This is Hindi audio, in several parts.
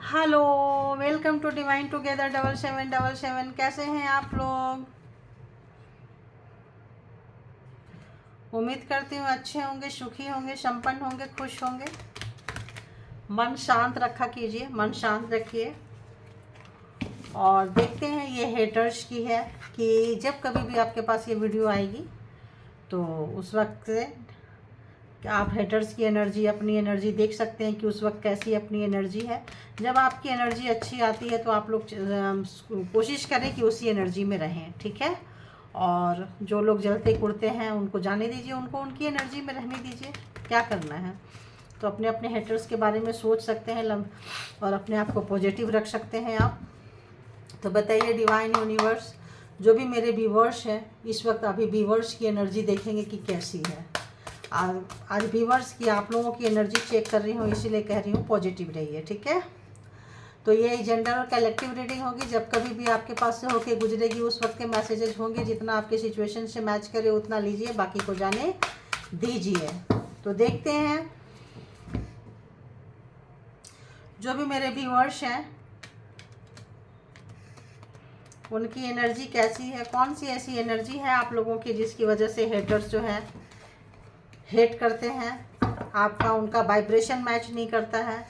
Hello, welcome to divine together 7777। कैसे हैं आप लोग? उम्मीद करती हूँ अच्छे होंगे, सुखी होंगे, संपन्न होंगे, खुश होंगे। मन शांत रखा कीजिए, मन शांत रखिए। और देखते हैं ये हेटर्स की है कि जब कभी भी आपके पास ये वीडियो आएगी तो उस वक्त से आप हेटर्स की एनर्जी, अपनी एनर्जी देख सकते हैं कि उस वक्त कैसी अपनी एनर्जी है। जब आपकी एनर्जी अच्छी आती है तो आप लोग कोशिश करें कि उसी एनर्जी में रहें, ठीक है। और जो लोग जलते कुड़ते हैं उनको जाने दीजिए, उनको उनकी एनर्जी में रहने दीजिए। क्या करना है, तो अपने अपने हेटर्स के बारे में सोच सकते हैं और अपने आप को पॉजिटिव रख सकते हैं आप। तो बताइए डिवाइन यूनिवर्स, जो भी मेरे व्यूवर्स हैं इस वक्त, अभी व्यूवर्स की एनर्जी देखेंगे कि कैसी है। आज व्यूवर्स की, आप लोगों की एनर्जी चेक कर रही हूँ, इसीलिए कह रही हूँ पॉजिटिव रहिए, ठीक है। तो ये जेंडर और कलेक्टिव रीडिंग होगी। जब कभी भी आपके पास से होके गुजरेगी उस वक्त के मैसेजेस होंगे। जितना आपके सिचुएशन से मैच करे उतना लीजिए, बाकी को जाने दीजिए। तो देखते हैं जो भी मेरे व्यूवर्स हैं उनकी एनर्जी कैसी है, कौन सी ऐसी एनर्जी है आप लोगों की जिसकी वजह से हेटर्स जो है हेट करते हैं, आपका उनका वाइब्रेशन मैच नहीं करता है।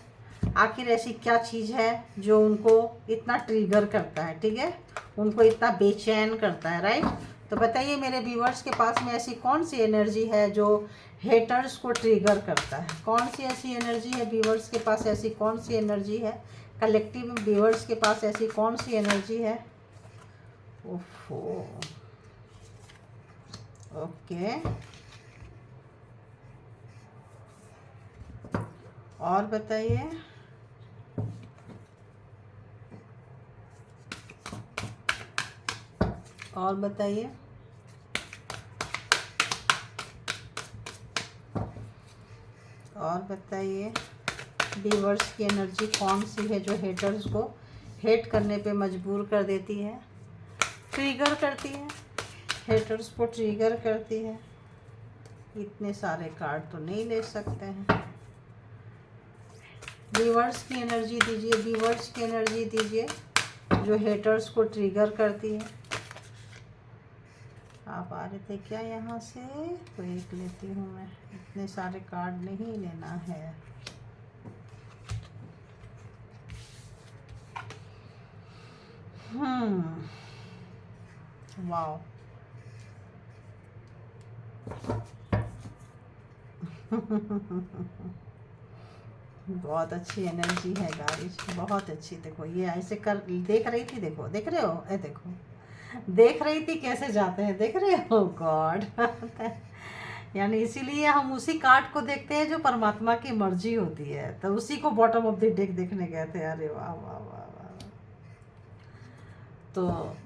आखिर ऐसी क्या चीज़ है जो उनको इतना ट्रिगर करता है, ठीक है, उनको इतना बेचैन करता है, राइट। तो बताइए मेरे व्यूवर्स के पास में ऐसी कौन सी एनर्जी है जो हेटर्स को ट्रिगर करता है। कौन सी ऐसी एनर्जी है व्यूवर्स के पास, ऐसी कौन सी एनर्जी है कलेक्टिव व्यूवर्स के पास, ऐसी कौन सी एनर्जी है। ओफो, ओके। और बताइए, और बताइए, और बताइए व्यूवर्स की एनर्जी कौन सी है जो हेटर्स को हेट करने पे मजबूर कर देती है, ट्रिगर करती है, हेटर्स को ट्रिगर करती है। इतने सारे कार्ड तो नहीं ले सकते हैं। व्यूवर्स की एनर्जी दीजिए, व्यूवर्स की एनर्जी दीजिए जो हेटर्स को ट्रिगर करती है। आप आ रहे थे क्या यहाँ से? तो एक लेती हूँ मैं, इतने सारे कार्ड नहीं लेना है। वाओ बहुत अच्छी एनर्जी है गाइस, बहुत अच्छी। देखो ये ऐसे कर देख रही थी, देखो देख रहे हो, देखो देख रही थी कैसे जाते हैं, देख रहे हो गॉड। यानी इसीलिए हम उसी कार्ड को देखते हैं जो परमात्मा की मर्जी होती है, तो उसी को बॉटम ऑफ द डेक देखने गए थे। अरे वाह वाह वाह वाह। तो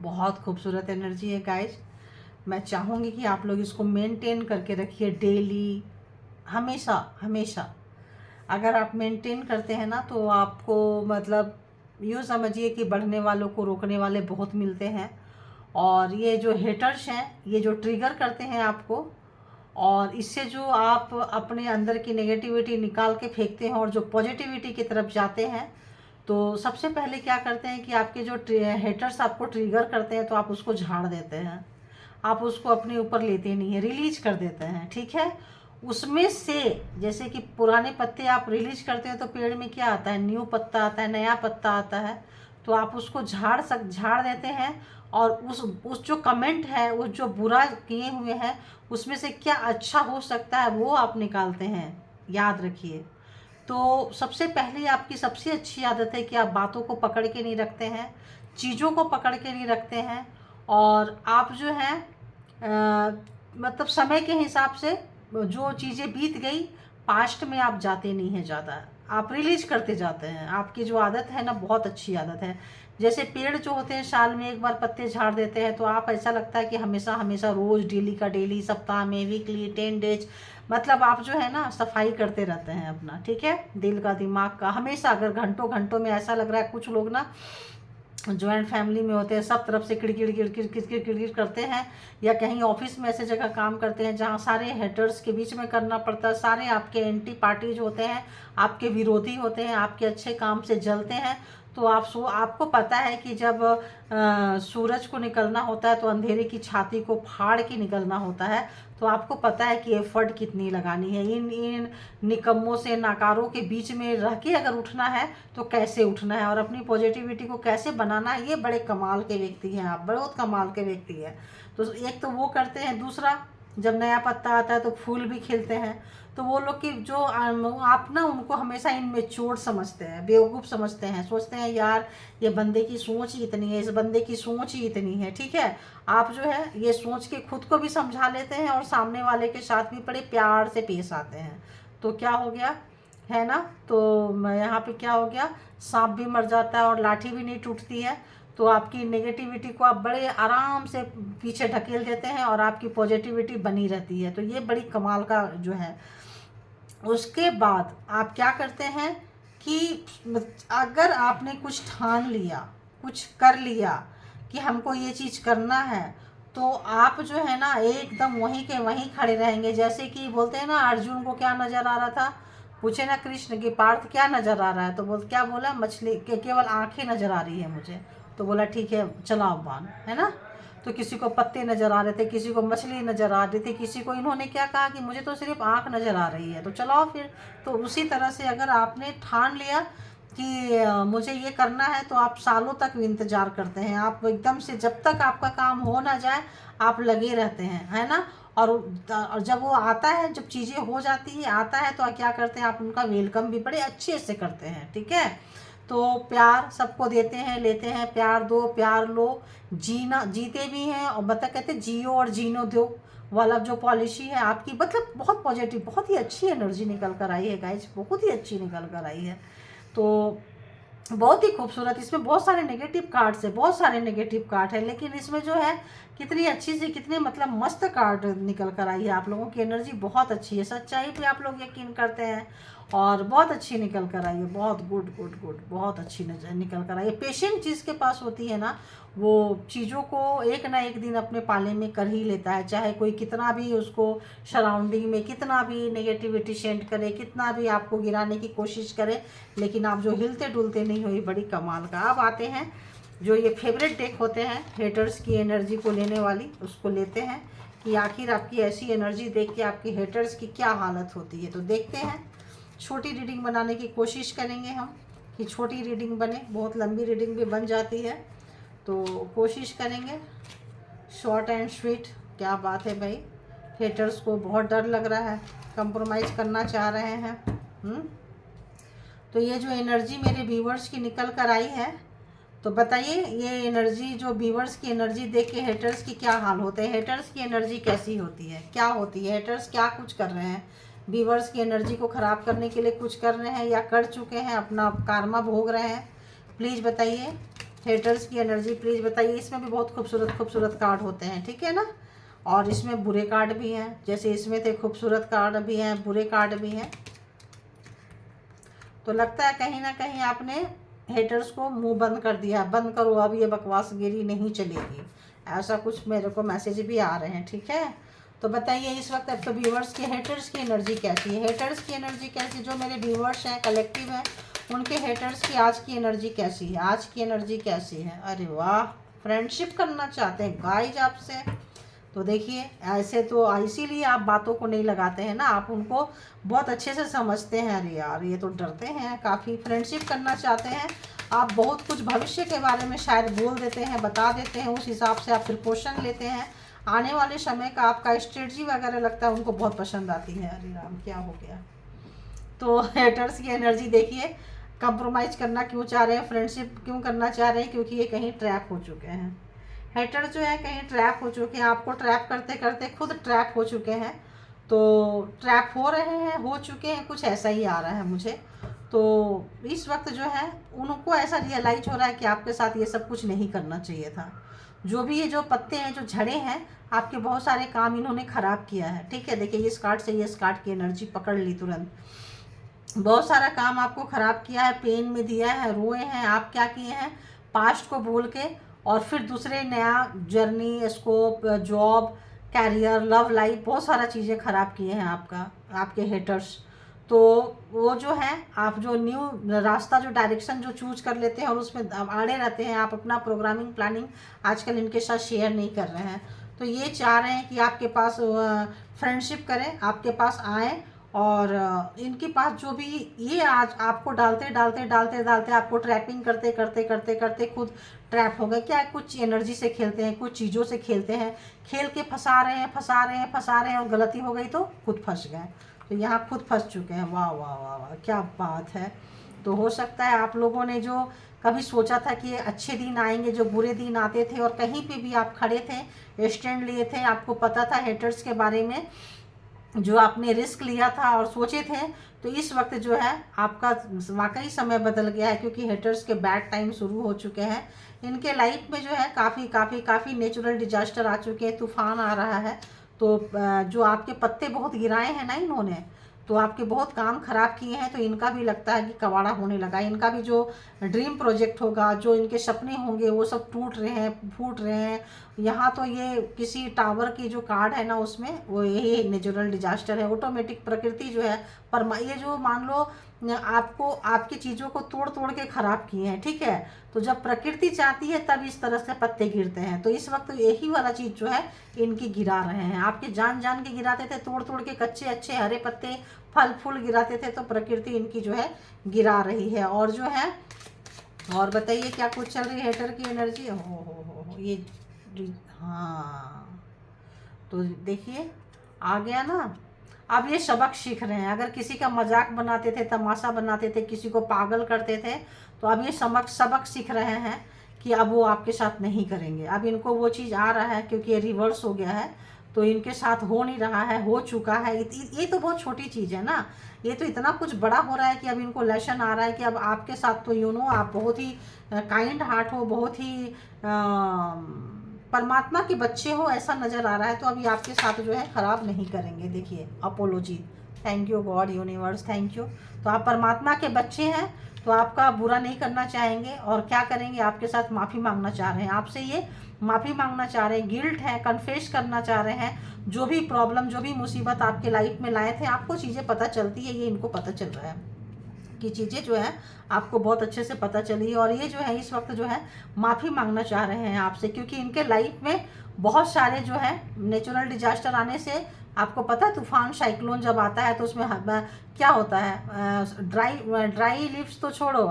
बहुत खूबसूरत एनर्जी है गाइस। मैं चाहूँगी कि आप लोग इसको मेंटेन करके रखिए डेली, हमेशा हमेशा। अगर आप मेंटेन करते हैं ना तो आपको मतलब यूँ समझिए कि बढ़ने वालों को रोकने वाले बहुत मिलते हैं। और ये जो हेटर्स हैं, ये जो ट्रिगर करते हैं आपको, और इससे जो आप अपने अंदर की नेगेटिविटी निकाल के फेंकते हैं और जो पॉजिटिविटी की तरफ जाते हैं, तो सबसे पहले क्या करते हैं कि आपके जो हेटर्स आपको ट्रिगर करते हैं तो आप उसको झाड़ देते हैं, आप उसको अपने ऊपर लेते नहीं हैं, रिलीज कर देते हैं, ठीक है। उसमें से जैसे कि पुराने पत्ते आप रिलीज करते हैं तो पेड़ में क्या आता है, न्यू पत्ता आता है, नया पत्ता आता है। तो आप उसको झाड़ देते हैं। और उस जो कमेंट है, उस जो बुरा किए हुए हैं, उसमें से क्या अच्छा हो सकता है वो आप निकालते हैं, याद रखिए। तो सबसे पहले आपकी सबसे अच्छी आदत है कि आप बातों को पकड़ के नहीं रखते हैं, चीज़ों को पकड़ के नहीं रखते हैं। और आप जो है मतलब समय के हिसाब से जो चीज़ें बीत गई पास्ट में आप जाते नहीं हैं ज़्यादा, आप रिलीज करते जाते हैं। आपकी जो आदत है ना, बहुत अच्छी आदत है। जैसे पेड़ जो होते हैं साल में एक बार पत्ते झाड़ देते हैं, तो आप ऐसा लगता है कि हमेशा हमेशा रोज़ डेली का डेली, सप्ताह में, वीकली, 10 डेज, मतलब आप जो है ना सफाई करते रहते हैं अपना, ठीक है, दिल का, दिमाग का, हमेशा। अगर घंटों घंटों में ऐसा लग रहा है, कुछ लोग ना जॉइंट फैमिली में होते हैं, सब तरफ से किड़किड़ किड़किड़ किड़किड़ किड़किड़ करते हैं, या कहीं ऑफिस में ऐसे जगह काम करते हैं जहाँ सारे हेटर्स के बीच में करना पड़ता है, सारे आपके एंटी पार्टीज होते हैं, आपके विरोधी होते हैं, आपके अच्छे काम से जलते हैं। तो आपको पता है कि जब सूरज को निकलना होता है तो अंधेरे की छाती को फाड़ के निकलना होता है। तो आपको पता है कि एफर्ट कितनी लगानी है, इन निकम्मों से, नाकारों के बीच में रह के अगर उठना है तो कैसे उठना है और अपनी पॉजिटिविटी को कैसे बनाना है। ये बड़े कमाल के व्यक्ति हैं आप, बहुत कमाल के व्यक्ति हैं। तो एक तो वो करते हैं, दूसरा जब नया पत्ता आता है तो फूल भी खिलते हैं। तो वो लोग की जो आप ना उनको हमेशा इनमेच्योर समझते हैं, बेवकूफ़ समझते हैं, सोचते हैं यार ये बंदे की सोच ही इतनी है, इस बंदे की सोच ही इतनी है, ठीक है। आप जो है ये सोच के खुद को भी समझा लेते हैं और सामने वाले के साथ भी बड़े प्यार से पेश आते हैं। तो क्या हो गया है ना, तो यहाँ पे क्या हो गया, सांप भी मर जाता है और लाठी भी नहीं टूटती है। तो आपकी नेगेटिविटी को आप बड़े आराम से पीछे ढकेल देते हैं और आपकी पॉजिटिविटी बनी रहती है। तो ये बड़ी कमाल का जो है। उसके बाद आप क्या करते हैं कि अगर आपने कुछ ठान लिया, कुछ कर लिया कि हमको ये चीज़ करना है, तो आप जो है ना एकदम वहीं के वहीं खड़े रहेंगे। जैसे कि बोलते हैं ना, अर्जुन को क्या नज़र आ रहा था, पूछे ना कृष्ण कि पार्थ क्या नज़र आ रहा है, तो क्या बोला, मछली के केवल आंखें नज़र आ रही है मुझे। तो बोला ठीक है चलाओ बाण, है ना। तो किसी को पत्ते नज़र आ रहे थे, किसी को मछली नज़र आ रही थी, किसी को, इन्होंने क्या कहा कि मुझे तो सिर्फ आँख नज़र आ रही है, तो चलाओ फिर। तो उसी तरह से अगर आपने ठान लिया कि मुझे ये करना है, तो आप सालों तक इंतज़ार करते हैं, आप एकदम से जब तक आपका काम हो ना जाए आप लगे रहते हैं, है ना। और जब वो आता है, जब चीज़ें हो जाती है, आता है, तो क्या करते हैं आप उनका वेलकम भी बड़े अच्छे से करते हैं, ठीक है। तो प्यार सबको देते हैं, लेते हैं, प्यार दो प्यार लो, जीना जीते भी हैं, और कहते जियो और जीनो दो वाला जो पॉलिसी है आपकी, मतलब बहुत पॉजिटिव, बहुत ही अच्छी एनर्जी निकल कर आई है गाइज, बहुत ही अच्छी निकल कर आई है। तो बहुत ही खूबसूरत, इसमें बहुत सारे नेगेटिव कार्ड्स है, बहुत सारे नेगेटिव कार्ड है, लेकिन इसमें जो है कितनी अच्छी सी, कितने मतलब मस्त कार्ड निकल कर आई है। आप लोगों की एनर्जी बहुत अच्छी है, सच्चाई पे आप लोग यकीन करते हैं और बहुत अच्छी निकल कर आई है, बहुत गुड गुड गुड, बहुत अच्छी निकल कर आई है। पेशेंट जिसके पास होती है ना, वो चीज़ों को एक ना एक दिन अपने पाले में कर ही लेता है, चाहे कोई कितना भी उसको सराउंडिंग में कितना भी नेगेटिविटी सेंड करे, कितना भी आपको गिराने की कोशिश करे, लेकिन आप जो हिलते डुलते नहीं हो, ये बड़ी कमाल का। अब आते हैं जो ये फेवरेट डेक होते हैं हेटर्स की एनर्जी को लेने वाली, उसको लेते हैं कि आखिर आपकी ऐसी एनर्जी देख के आपके हेटर्स की क्या हालत होती है। तो देखते हैं, छोटी रीडिंग बनाने की कोशिश करेंगे हम कि छोटी रीडिंग बने, बहुत लंबी रीडिंग भी बन जाती है, तो कोशिश करेंगे शॉर्ट एंड स्वीट। क्या बात है भाई, हेटर्स को बहुत डर लग रहा है, कंप्रोमाइज़ करना चाह रहे हैं। तो ये जो एनर्जी मेरे व्यूवर्स की निकल कर आई है, तो बताइए ये एनर्जी, जो व्यूवर्स की एनर्जी देख के हेटर्स की क्या हाल होते हैं, हेटर्स की एनर्जी कैसी होती है, क्या होती है, हेटर्स क्या कुछ कर रहे हैं, व्यूवर्स की एनर्जी को ख़राब करने के लिए कुछ कर रहे हैं या कर चुके हैं, अपना कार्मा भोग रहे हैं। प्लीज़ बताइए हेटर्स की एनर्जी, प्लीज़ बताइए। इसमें भी बहुत खूबसूरत खूबसूरत कार्ड होते हैं, ठीक है ना, और इसमें बुरे कार्ड भी हैं, जैसे इसमें थे खूबसूरत कार्ड भी हैं, बुरे कार्ड भी हैं। तो लगता है कहीं ना कहीं आपने हेटर्स को मुंह बंद कर दिया, बंद करो अब, ये बकवासगिरी नहीं चलेगी, ऐसा कुछ मेरे को मैसेज भी आ रहे हैं, ठीक है। तो बताइए इस वक्त अब तो व्यूवर्स की हेटर्स की एनर्जी कैसी है, हेटर्स की एनर्जी कैसी, जो मेरे व्यूवर्स हैं कलेक्टिव हैं, उनके हेटर्स की आज की एनर्जी कैसी है, आज की एनर्जी कैसी है। अरे वाह, फ्रेंडशिप करना चाहते हैं गाइज आपसे, तो देखिए ऐसे तो इसीलिए आप बातों को नहीं लगाते हैं ना, आप उनको बहुत अच्छे से समझते हैं। अरे यार ये तो डरते हैं काफ़ी, फ्रेंडशिप करना चाहते हैं आप, बहुत कुछ भविष्य के बारे में शायद बोल देते हैं, बता देते हैं, उस हिसाब से आप प्रिकॉशन लेते हैं, आने वाले समय का आपका स्ट्रेटजी वगैरह लगता है उनको बहुत पसंद आती है। अरे राम क्या हो गया। तो हेटर्स की एनर्जी देखिए, कंप्रोमाइज़ करना क्यों चाह रहे हैं, फ्रेंडशिप क्यों करना चाह रहे हैं, क्योंकि ये कहीं ट्रैप हो चुके हैं। हेटर जो है कहीं ट्रैप हो चुके हैं, आपको ट्रैप करते करते खुद ट्रैप हो चुके हैं, तो ट्रैप हो रहे हैं, हो चुके हैं, कुछ ऐसा ही आ रहा है मुझे। तो इस वक्त जो है उनको ऐसा रियलाइज हो रहा है कि आपके साथ ये सब कुछ नहीं करना चाहिए था, जो भी ये जो पत्ते हैं जो झड़े हैं, आपके बहुत सारे काम इन्होंने ख़राब किया है, ठीक है। देखिए इस कार्ड से, इस कार्ड की एनर्जी पकड़ ली तुरंत, बहुत सारा काम आपको ख़राब किया है, पेन में दिया है, रोए हैं आप, क्या किए हैं, पास्ट को भूल के और फिर दूसरे नया journey, scope, job, career, love life, बहुत सारा चीज़ें ख़राब किए हैं आपके हेटर्स। तो वो जो है, आप जो न्यू रास्ता, जो डायरेक्शन जो चूज कर लेते हैं और उसमें आड़े रहते हैं, आप अपना प्रोग्रामिंग प्लानिंग आजकल इनके साथ शेयर नहीं कर रहे हैं। तो ये चाह रहे हैं कि आपके पास फ्रेंडशिप करें, आपके पास आएँ, और इनके पास जो भी, ये आज आपको डालते डालते डालते डालते आपको ट्रैपिंग करते करते करते करते खुद ट्रैप हो गए। क्या कुछ एनर्जी से खेलते हैं, कुछ चीज़ों से खेलते हैं, खेल के फंसा रहे हैं फंसा रहे हैं फंसा रहे हैं, और गलती हो गई तो खुद फंस गए। तो यहाँ खुद फंस चुके हैं। वाह वाह वाह वाह, क्या बात है। तो हो सकता है आप लोगों ने जो कभी सोचा था कि अच्छे दिन आएंगे, जो बुरे दिन आते थे और कहीं पे भी आप खड़े थे, स्टैंड लिए थे, आपको पता था हेटर्स के बारे में, जो आपने रिस्क लिया था और सोचे थे, तो इस वक्त जो है आपका वाकई समय बदल गया है, क्योंकि हेटर्स के बैड टाइम शुरू हो चुके हैं। इनके लाइफ में जो है काफ़ी काफ़ी काफ़ी नेचुरल डिजास्टर आ चुके हैं, तूफान आ रहा है। तो जो आपके पत्ते बहुत गिराए हैं ना इन्होंने, तो आपके बहुत काम खराब किए हैं, तो इनका भी लगता है कि कबाड़ा होने लगा। इनका भी जो ड्रीम प्रोजेक्ट होगा, जो इनके सपने होंगे, वो सब टूट रहे हैं, फूट रहे हैं। यहाँ तो ये किसी टावर की जो कार्ड है ना, उसमें वो यही नेचुरल डिजास्टर है, ऑटोमेटिक प्रकृति जो है। पर ये जो मान लो आपको आपकी चीज़ों को तोड़ तोड़ के ख़राब किए हैं, ठीक है। तो जब प्रकृति चाहती है तब इस तरह से पत्ते गिरते हैं। तो इस वक्त यही वाला चीज़ जो है इनकी गिरा रहे हैं। आपके जान जान के गिराते थे, तोड़ तोड़ के कच्चे अच्छे हरे पत्ते फल फूल गिराते थे, तो प्रकृति इनकी जो है गिरा रही है। और जो है, और बताइए क्या कुछ चल रही है हेटर की एनर्जी। हो ये, हाँ, तो देखिए आ गया ना। अब ये सबक सीख रहे हैं। अगर किसी का मजाक बनाते थे, तमाशा बनाते थे, किसी को पागल करते थे, तो अब ये सबक सीख रहे हैं कि अब वो आपके साथ नहीं करेंगे। अब इनको वो चीज़ आ रहा है, क्योंकि ये रिवर्स हो गया है, तो इनके साथ हो नहीं रहा है, हो चुका है। ये तो बहुत छोटी चीज़ है ना, ये तो इतना कुछ बड़ा हो रहा है कि अब इनको लेसन आ रहा है कि अब आपके साथ तो आप बहुत ही काइंड हार्ट हो, बहुत ही परमात्मा के बच्चे हो, ऐसा नज़र आ रहा है। तो अभी आपके साथ जो है ख़राब नहीं करेंगे। देखिए, apology, thank you God universe, thank you. तो आप परमात्मा के बच्चे हैं, तो आपका बुरा नहीं करना चाहेंगे, और क्या करेंगे, आपके साथ माफ़ी मांगना चाह रहे हैं। आपसे ये माफ़ी मांगना चाह रहे हैं, गिल्ट है, कन्फेस करना चाह रहे हैं। जो भी प्रॉब्लम, जो भी मुसीबत आपके लाइफ में लाए थे, आपको चीज़ें पता चलती है, ये इनको पता चल रहा है कि चीज़ें जो है आपको बहुत अच्छे से पता चली। और ये जो है इस वक्त जो है माफ़ी मांगना चाह रहे हैं आपसे, क्योंकि इनके लाइफ में बहुत सारे जो है नेचुरल डिजास्टर आने से, आपको पता है तूफान, साइक्लोन जब आता है तो उसमें क्या होता है, ड्राई लीव्स तो छोड़ो,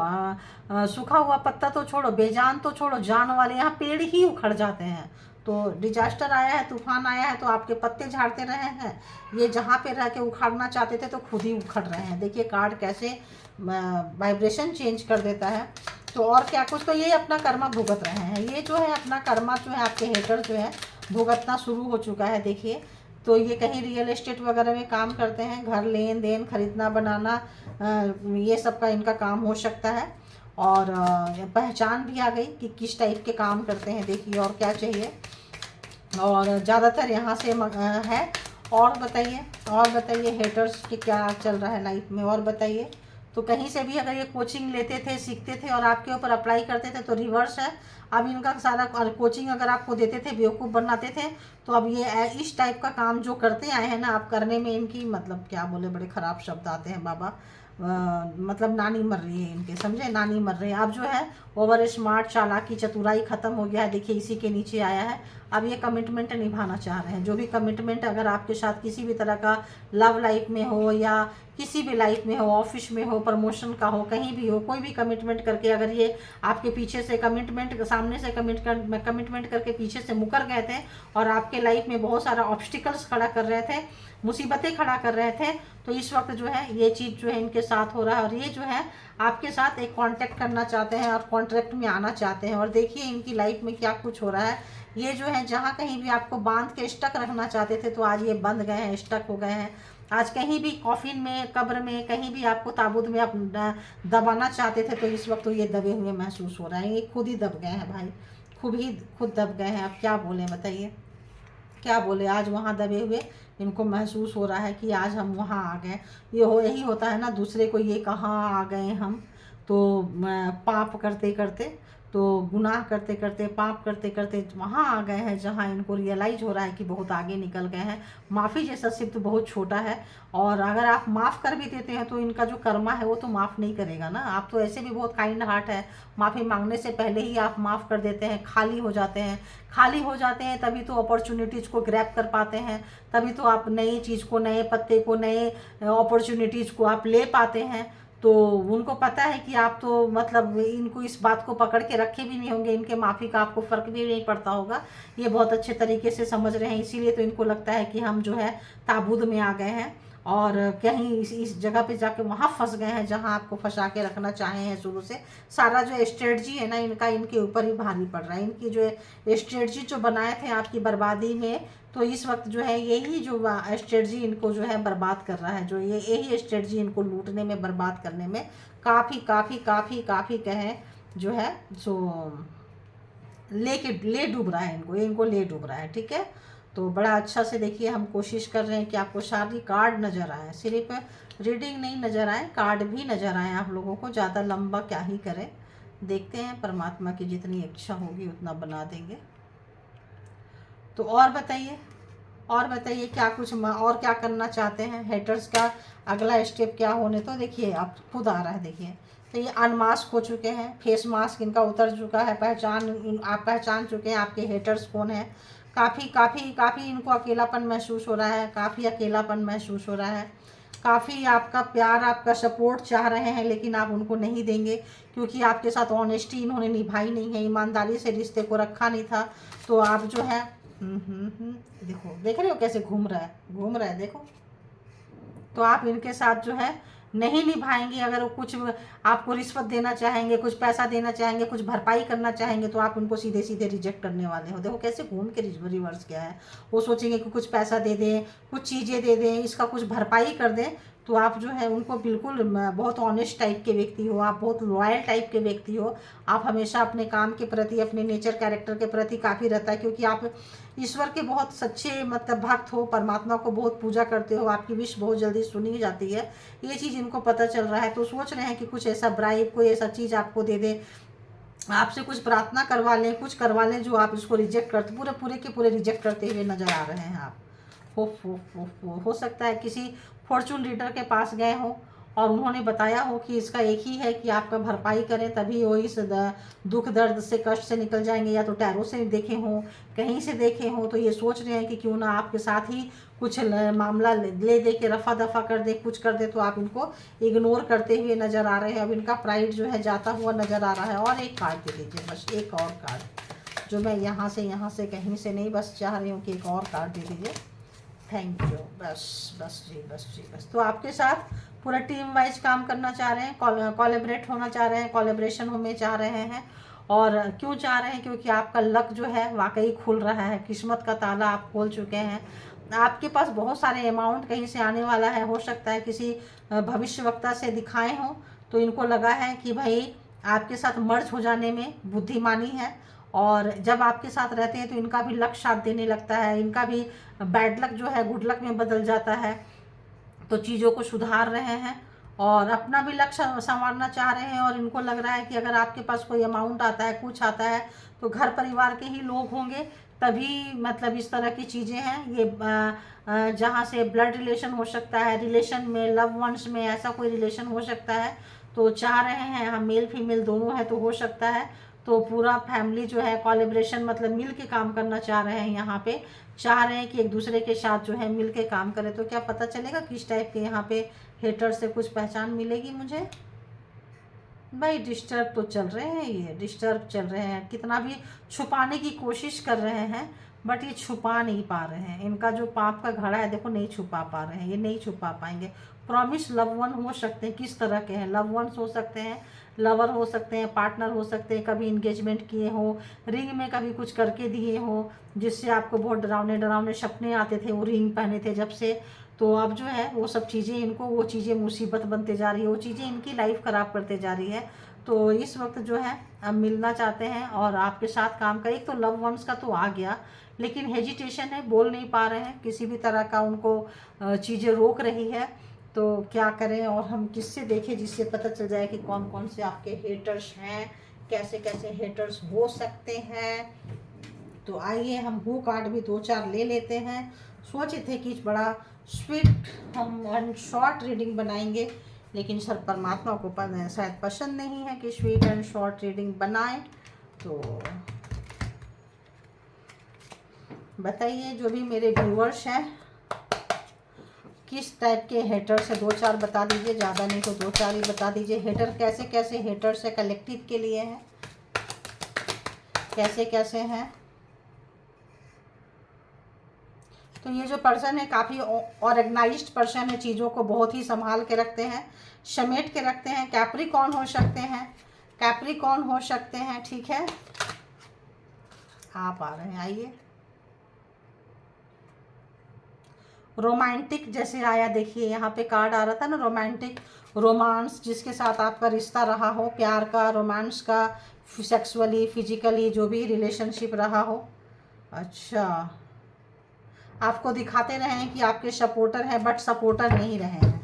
सूखा हुआ पत्ता तो छोड़ो, बेजान तो छोड़ो, जान वाले यहाँ पेड़ ही उखड़ जाते हैं। तो डिजास्टर आया है, तूफान आया है, तो आपके पत्ते झाड़ते रहे हैं। ये जहाँ पे रह के उखाड़ना चाहते थे तो खुद ही उखड़ रहे हैं। देखिए कार्ड कैसे वाइब्रेशन चेंज कर देता है। तो और क्या कुछ, तो ये अपना कर्मा भुगत रहे हैं। ये जो है अपना कर्मा जो है आपके हेटर जो है भुगतना शुरू हो चुका है। देखिए, तो ये कहीं रियल एस्टेट वगैरह में काम करते हैं, घर लेन देन खरीदना बनाना, ये सब का इनका काम हो सकता है। और पहचान भी आ गई कि किस टाइप के काम करते हैं। देखिए और क्या चाहिए, और ज़्यादातर यहाँ से है। और बताइए हेटर्स के क्या चल रहा है लाइफ में, और बताइए। तो कहीं से भी अगर ये कोचिंग लेते थे, सीखते थे और आपके ऊपर अप्लाई करते थे, तो रिवर्स है। अब इनका सारा कोचिंग अगर आपको देते थे, बेवकूफ़ बनाते थे, तो अब ये इस टाइप का काम जो करते आए हैं ना, आप करने में इनकी, मतलब क्या बोले, बड़े ख़राब शब्द आते हैं बाबा, मतलब नानी मर रही है इनके, समझे, नानी मर रही है। अब जो है ओवर स्मार्ट, चालाकी, चतुराई ख़त्म हो गया है। देखिए इसी के नीचे आया है। अब ये कमिटमेंट निभाना चाह रहे हैं। जो भी कमिटमेंट अगर आपके साथ किसी भी तरह का लव लाइफ में हो, या किसी भी लाइफ में हो, ऑफिस में हो, प्रमोशन का हो, कहीं भी हो, कोई भी कमिटमेंट करके अगर ये आपके पीछे से सामने से कमिटमेंट करके पीछे से मुकर गए थे, और आपके लाइफ में बहुत सारा ऑब्स्टिकल्स खड़ा कर रहे थे, मुसीबतें खड़ा कर रहे थे, तो इस वक्त जो है ये चीज़ जो है इनके साथ हो रहा है। और ये जो है आपके साथ एक कांटेक्ट करना चाहते हैं और कॉन्ट्रैक्ट में आना चाहते हैं। और देखिए इनकी लाइफ में क्या कुछ हो रहा है। ये जो है जहाँ कहीं भी आपको बांध के स्टक रखना चाहते थे, तो आज ये बंध गए हैं, स्टक हो गए हैं। आज कहीं भी कॉफिन में, कब्र में, कहीं भी आपको ताबूत में आप दबाना चाहते थे, तो इस वक्त तो ये दबे हुए महसूस हो रहा है। ये खुद ही दब गए हैं भाई, खुद दब गए हैं। अब क्या बोले, बताइए क्या बोले। आज वहाँ दबे हुए इनको महसूस हो रहा है कि आज हम वहाँ आ गए। यही होता है ना, दूसरे को ये कहाँ आ गए हम, तो पाप करते करते। तो गुनाह करते करते, पाप करते करते वहाँ आ गए हैं जहाँ इनको रियलाइज़ हो रहा है कि बहुत आगे निकल गए हैं। माफ़ी जैसा सिर्फ तो बहुत छोटा है, और अगर आप माफ़ कर भी देते हैं तो इनका जो कर्मा है वो तो माफ़ नहीं करेगा ना। आप तो ऐसे भी बहुत काइंड हार्ट है, माफ़ी मांगने से पहले ही आप माफ़ कर देते हैं, खाली हो जाते हैं। खाली हो जाते हैं तभी तो अपॉर्चुनिटीज़ को ग्रैब कर पाते हैं, तभी तो आप नई चीज़ को, नए पत्ते को, नए अपॉर्चुनिटीज़ को आप ले पाते हैं। तो उनको पता है कि आप तो मतलब इनको इस बात को पकड़ के रखे भी नहीं होंगे, इनके माफ़ी का आपको फ़र्क भी नहीं पड़ता होगा। ये बहुत अच्छे तरीके से समझ रहे हैं, इसीलिए तो इनको लगता है कि हम जो है ताबूत में आ गए हैं और कहीं इस जगह पे जाके वहाँ फंस गए हैं जहाँ आपको फंसा के रखना चाहे हैं शुरू से। सारा जो स्ट्रेटजी है ना इनका, इनके ऊपर ही भारी पड़ रहा है। इनकी जो स्ट्रेटजी जो बनाए थे आपकी बर्बादी में, तो इस वक्त जो है यही जो स्ट्रेटजी इनको जो है बर्बाद कर रहा है, जो ये यही स्ट्रेटजी इनको लूटने में, बर्बाद करने में काफ़ी काफ़ी काफ़ी काफ़ी कहें जो है सो ले डूब रहा है इनको, ये इनको ले डूब रहा है। ठीक है, तो बड़ा अच्छा से देखिए, हम कोशिश कर रहे हैं कि आपको सारी कार्ड नज़र आए, सिर्फ रीडिंग नहीं नज़र आए, कार्ड भी नज़र आए आप लोगों को। ज़्यादा लंबा क्या ही करें, देखते हैं परमात्मा की जितनी इच्छा होगी उतना बना देंगे। तो और बताइए, और बताइए क्या कुछ और क्या करना चाहते हैं, हेटर्स का अगला स्टेप क्या होने। तो देखिए आप खुद आ रहा है, देखिए तो ये अनमास्क हो चुके हैं, फेस मास्क इनका उतर चुका है, आप पहचान चुके हैं आपके हेटर्स कौन है। काफ़ी काफ़ी काफ़ी इनको अकेलापन महसूस हो रहा है, काफ़ी अकेलापन महसूस हो रहा है। काफ़ी आपका प्यार, आपका सपोर्ट चाह रहे हैं, लेकिन आप उनको नहीं देंगे क्योंकि आपके साथ ऑनेस्टी इन्होंने निभाई नहीं है, ईमानदारी से रिश्ते को रखा नहीं था। तो आप जो है देखो, देख रहे हो कैसे घूम रहा है, घूम रहा है, देखो। तो आप इनके साथ जो है नहीं निभाएंगे। अगर वो कुछ आपको रिश्वत देना चाहेंगे, कुछ पैसा देना चाहेंगे, कुछ भरपाई करना चाहेंगे, तो आप उनको सीधे सीधे रिजेक्ट करने वाले हो। देखो कैसे घूम के रिवर्स किया है। वो सोचेंगे कि कुछ पैसा दे दें, कुछ चीज़ें दे दें, इसका कुछ भरपाई कर दें, तो आप जो है उनको बिल्कुल बहुत ऑनेस्ट टाइप के व्यक्ति हो, आप बहुत लॉयल टाइप के व्यक्ति हो। आप हमेशा अपने काम के प्रति, अपने नेचर कैरेक्टर के प्रति काफ़ी रहता है, क्योंकि आप ईश्वर के बहुत सच्चे मतलब भक्त हो, परमात्मा को बहुत पूजा करते हो, आपकी विश बहुत जल्दी सुनी जाती है। ये चीज़ इनको पता चल रहा है, तो सोच रहे हैं कि कुछ ऐसा ब्राइब, कोई ऐसा चीज़ आपको दे दे, आपसे कुछ प्रार्थना करवा लें, कुछ करवा लें जो आप इसको रिजेक्ट करते, पूरे पूरे के पूरे रिजेक्ट करते हुए नज़र आ रहे हैं आप। हो सकता है किसी फॉर्चून रीडर के पास गए हो और उन्होंने बताया हो कि इसका एक ही है कि आपका भरपाई करें, तभी वो इस दुख दर्द से, कष्ट से निकल जाएंगे। या तो टैरो से देखे हों, कहीं से देखे हों, तो ये सोच रहे हैं कि क्यों ना आपके साथ ही कुछ मामला ले दे के रफा दफा कर दे, कुछ कर दे, तो आप इनको इग्नोर करते हुए नज़र आ रहे हैं। अब इनका प्राइड जो है जाता हुआ नज़र आ रहा है। और एक कार्ड दे दीजिए, बस एक और कार्ड, जो मैं यहाँ से कहीं से नहीं, बस चाह रही हूँ कि एक और कार्ड दे दीजिए। थैंक यू, बस जी, बस। तो आपके साथ पूरा टीम वाइज काम करना चाह रहे हैं, कोलैबोरेट होना चाह रहे हैं, कोलैबोरेशन में चाह रहे हैं। और क्यों चाह रहे हैं, क्योंकि आपका लक जो है वाकई खुल रहा है, किस्मत का ताला आप खोल चुके हैं। आपके पास बहुत सारे अमाउंट कहीं से आने वाला है। हो सकता है किसी भविष्यवक्ता से दिखाए हों, तो इनको लगा है कि भाई आपके साथ मर्ज हो जाने में बुद्धिमानी है, और जब आपके साथ रहते हैं तो इनका भी लक साथ देने लगता है, इनका भी बैड लक जो है गुड लक में बदल जाता है। तो चीज़ों को सुधार रहे हैं और अपना भी लक्ष्य संवारना चाह रहे हैं। और इनको लग रहा है कि अगर आपके पास कोई अमाउंट आता है, कुछ आता है, तो घर परिवार के ही लोग होंगे, तभी मतलब इस तरह की चीज़ें हैं। ये जहाँ से ब्लड रिलेशन हो सकता है, रिलेशन में, लव वंस में ऐसा कोई रिलेशन हो सकता है। तो चाह रहे हैं, हम मेल फीमेल दोनों है तो हो सकता है। तो पूरा फैमिली जो है कोलैबोरेशन मतलब मिल के काम करना चाह रहे हैं। यहाँ पे चाह रहे हैं कि एक दूसरे के साथ जो है मिल के काम करें। तो क्या पता चलेगा किस टाइप के यहाँ पे हेटर से कुछ पहचान मिलेगी मुझे। भाई डिस्टर्ब तो चल रहे हैं, ये डिस्टर्ब चल रहे हैं, कितना भी छुपाने की कोशिश कर रहे हैं, बट ये छुपा नहीं पा रहे हैं। इनका जो पाप का घड़ा है देखो, नहीं छुपा पा रहे हैं, ये नहीं छुपा पाएंगे। प्रॉमिस लव वन हो सकते हैं, किस तरह के हैं, लव वंस हो सकते हैं, लवर हो सकते हैं, पार्टनर हो सकते हैं, कभी इंगेजमेंट किए हो, रिंग में कभी कुछ करके दिए हो, जिससे आपको बहुत डरावने डरावने सपने आते थे, वो रिंग पहने थे जब से। तो अब जो है वो सब चीज़ें इनको, वो चीज़ें मुसीबत बनते जा रही है, वो चीज़ें इनकी लाइफ ख़राब करते जा रही है। तो इस वक्त जो है अब मिलना चाहते हैं और आपके साथ काम करें। एक तो लव वंस का तो आ गया, लेकिन हेजिटेशन है, बोल नहीं पा रहे हैं, किसी भी तरह का उनको चीज़ें रोक रही है। तो क्या करें और हम किससे देखें जिससे पता चल जाए कि कौन कौन से आपके हेटर्स हैं, कैसे कैसे हेटर्स हो सकते हैं। तो आइए हम हु कार्ड भी 2-4 ले लेते हैं। सोचे थे कि बड़ा स्वीट हम एंड शॉर्ट रीडिंग बनाएंगे, लेकिन सर परमात्मा को शायद पसंद नहीं है कि स्वीट एंड शॉर्ट रीडिंग बनाएं। तो बताइए जो भी मेरे व्यूअर्स हैं किस टाइप के हेटर्स है, 2-4 बता दीजिए, ज़्यादा नहीं तो 2-4 ही बता दीजिए। हेटर कैसे कैसे हेटर्स है, कलेक्टिव के लिए हैं, कैसे कैसे हैं। तो ये जो पर्सन है काफ़ी ऑर्गेनाइज्ड पर्सन है, चीज़ों को बहुत ही संभाल के रखते हैं, समेट के रखते हैं। कैप्रिकॉर्न हो सकते हैं, कैप्रिकॉर्न हो सकते हैं, ठीक है। आप आ रहे हैं, आइए। रोमांटिक जैसे आया, देखिए यहाँ पे कार्ड आ रहा था ना, रोमांटिक, रोमांस, जिसके साथ आपका रिश्ता रहा हो, प्यार का, रोमांस का, सेक्सुअली फिजिकली जो भी रिलेशनशिप रहा हो। अच्छा, आपको दिखाते रहे हैं कि आपके सपोर्टर हैं बट सपोर्टर नहीं रहे हैं,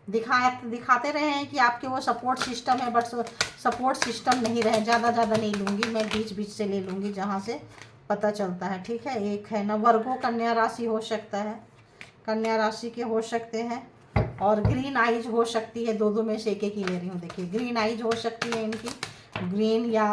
दिखाते रहे हैं कि आपके वो सपोर्ट सिस्टम है बट सपोर्ट सिस्टम नहीं रहे। ज़्यादा नहीं लूँगी मैं, बीच बीच से ले लूँगी जहाँ से पता चलता है, ठीक है। एक है ना वर्गो, कन्या राशि हो सकता है, कन्या राशि के हो सकते हैं। और ग्रीन आइज हो सकती है, दो में से एक ही ले रही हूँ। देखिए ग्रीन आइज हो सकती है इनकी, ग्रीन, या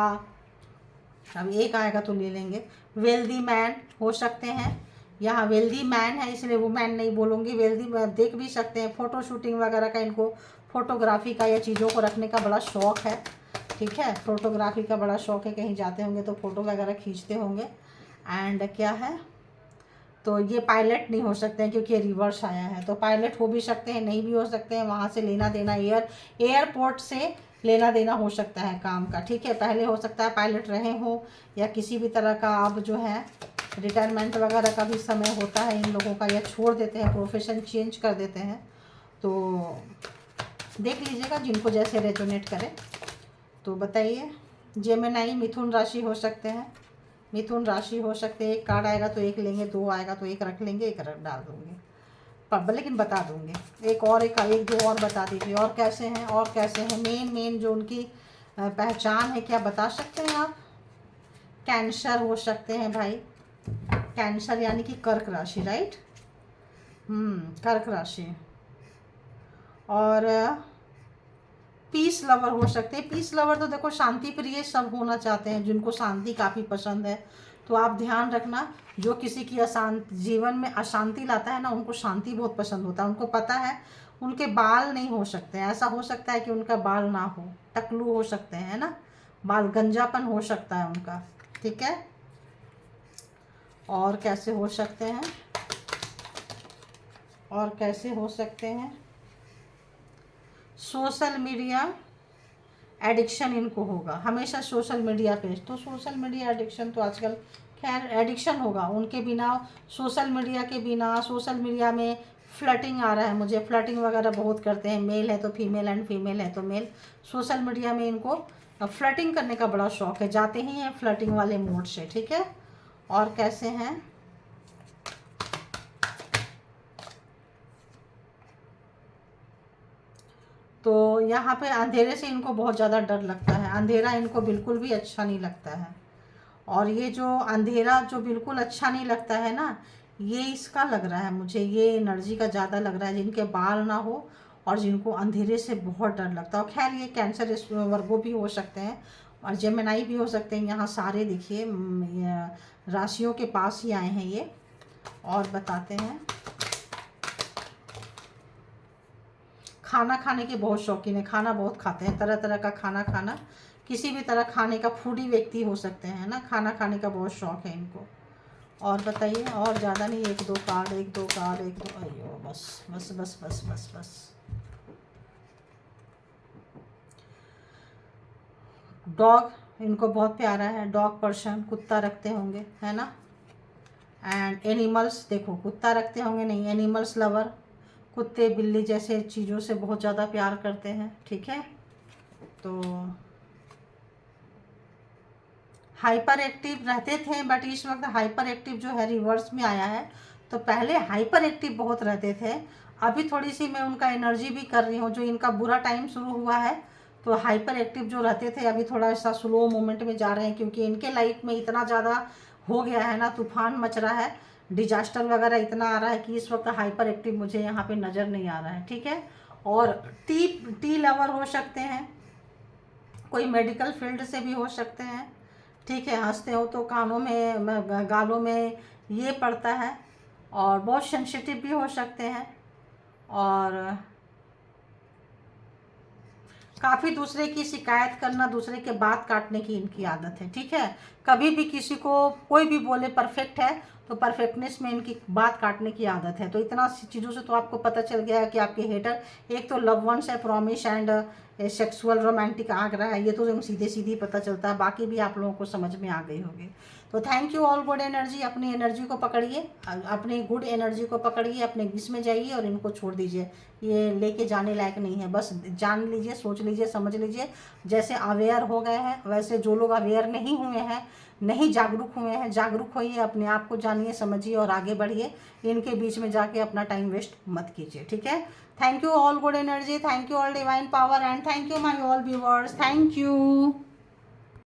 अब एक आएगा तो ले लेंगे। वेल्दी मैन हो सकते हैं, यहाँ वेल्दी मैन है इसलिए वुमेन नहीं बोलूँगी, वेल्दी देख भी सकते हैं। फ़ोटो शूटिंग वगैरह का, इनको फोटोग्राफी का या चीज़ों को रखने का बड़ा शौक़ है, ठीक है। फोटोग्राफी का बड़ा शौक़ है, कहीं जाते होंगे तो फ़ोटो वगैरह खींचते होंगे। एंड क्या है, तो ये पायलट नहीं हो सकते हैं क्योंकि ये रिवर्स आया है, तो पायलट हो भी सकते हैं, नहीं भी हो सकते हैं। वहाँ से लेना देना, एयरपोर्ट से लेना देना हो सकता है काम का, ठीक है। पहले हो सकता है पायलट रहे हो, या किसी भी तरह का अब जो है रिटायरमेंट वगैरह का भी समय होता है इन लोगों का, या छोड़ देते हैं, प्रोफेशन चेंज कर देते हैं। तो देख लीजिएगा जिनको जैसे रेजोनेट करे। तो बताइए, जेमिनी, मिथुन राशि हो सकते हैं, मिथुन राशि हो सकते हैं। एक कार्ड आएगा तो एक लेंगे, दो आएगा तो एक रख लेंगे, एक रख डाल दूँगी पर, लेकिन बता दूँगी। एक दो और बता दीजिए, और कैसे हैं, और कैसे हैं। मेन जो उनकी पहचान है, क्या बता सकते हैं आप। कैंसर हो सकते हैं भाई, कैंसर यानी कि कर्क राशि, राइट, कर्क राशि। और पीस लवर हो सकते हैं। पीस लवर तो देखो शांति प्रिय सब होना चाहते हैं, जिनको शांति काफ़ी पसंद है। तो आप ध्यान रखना, जो किसी की जीवन में अशांति लाता है ना, उनको शांति बहुत पसंद होता है। उनको पता है उनके बाल नहीं हो सकते हैं, ऐसा हो सकता है कि उनका बाल ना हो, टकलू हो सकते हैं, है ना, बाल, गंजापन हो सकता है उनका, ठीक है। और कैसे हो सकते हैं, और कैसे हो सकते हैं। सोशल मीडिया एडिक्शन इनको होगा, हमेशा सोशल मीडिया पे। तो सोशल मीडिया एडिक्शन तो आजकल खैर एडिक्शन होगा उनके बिना, सोशल मीडिया के बिना। सोशल मीडिया में फ्लर्टिंग आ रहा है मुझे, फ्लर्टिंग वगैरह बहुत करते हैं, मेल है तो फीमेल एंड फीमेल है तो मेल। सोशल मीडिया में इनको फ्लर्टिंग करने का बड़ा शौक है, जाते ही हैं फ्लर्टिंग वाले मोड से, ठीक है। और कैसे हैं, तो यहाँ पे अंधेरे से इनको बहुत ज़्यादा डर लगता है, अंधेरा इनको बिल्कुल भी अच्छा नहीं लगता है। और ये जो अंधेरा जो बिल्कुल अच्छा नहीं लगता है ना, ये इसका लग रहा है मुझे, ये एनर्जी का ज़्यादा लग रहा है, जिनके बाल ना हो और जिनको अंधेरे से बहुत डर लगता है। और खैर ये कैंसर वर्गो भी हो सकते हैं और जेमिनी भी हो सकते हैं। यहाँ सारे देखिए राशियों के पास ही आए हैं ये। और बताते हैं, खाना खाने के बहुत शौकीन है, खाना बहुत खाते हैं, तरह तरह का खाना खाना, किसी भी तरह खाने का फूडी व्यक्ति हो सकते हैं ना, खाना खाने का बहुत शौक है इनको। और बताइए, और ज़्यादा नहीं, एक दो कार्ड, अयो बस बस बस बस बस बस। डॉग इनको बहुत प्यारा है, डॉग पर्सन, कुत्ता रखते होंगे, है ना। एंड एनिमल्स, देखो कुत्ता रखते होंगे नहीं, एनिमल्स लवर, कुत्ते बिल्ली जैसे चीज़ों से बहुत ज़्यादा प्यार करते हैं, ठीक है। तो हाइपर एक्टिव रहते थे बट इस वक्त हाइपर एक्टिव जो है रिवर्स में आया है। तो पहले हाइपर एक्टिव बहुत रहते थे, अभी थोड़ी सी मैं उनका एनर्जी भी कर रही हूँ। जो इनका बुरा टाइम शुरू हुआ है तो हाइपर एक्टिव जो रहते थे अभी थोड़ा सा स्लो मोमेंट में जा रहे हैं, क्योंकि इनके लाइफ में इतना ज़्यादा हो गया है ना, तूफान मच रहा है, डिजास्टर वगैरह इतना आ रहा है कि इस वक्त हाइपर एक्टिव मुझे यहाँ पे नज़र नहीं आ रहा है। ठीक है, और टी लवर हो सकते हैं, कोई मेडिकल फील्ड से भी हो सकते हैं। ठीक है, हंसते हो तो कानों में गालों में ये पड़ता है, और बहुत सेंसिटिव भी हो सकते हैं, और काफ़ी दूसरे की शिकायत करना, दूसरे के बात काटने की इनकी आदत है। ठीक है, कभी भी किसी को कोई भी बोले परफेक्ट है तो परफेक्टनेस में इनकी बात काटने की आदत है। तो इतना चीज़ों से तो आपको पता चल गया है कि आपके हेटर एक तो लव वंस है, प्रॉमिस एंड सेक्सुअल रोमांटिक आग रहा है, ये तो एकदम सीधे सीधे पता चलता है। बाकी भी आप लोगों को समझ में आ गई होगी। तो thank you all good energy. अपनी एनर्जी को पकड़िए, अपनी गुड एनर्जी को पकड़िए, अपने इसमें जाइए और इनको छोड़ दीजिए। ये लेके जाने लायक नहीं है। बस जान लीजिए, सोच लीजिए, समझ लीजिए। जैसे अवेयर हो गए हैं, वैसे जो लोग अवेयर नहीं हुए हैं, नहीं जागरूक हुए हैं, जागरूक होइए, अपने आप को जानिए, समझिए और आगे बढ़िए। इनके बीच में जाके अपना टाइम वेस्ट मत कीजिए। ठीक है, thank you all good energy, thank you all divine power, and thank you my all viewers, thank you.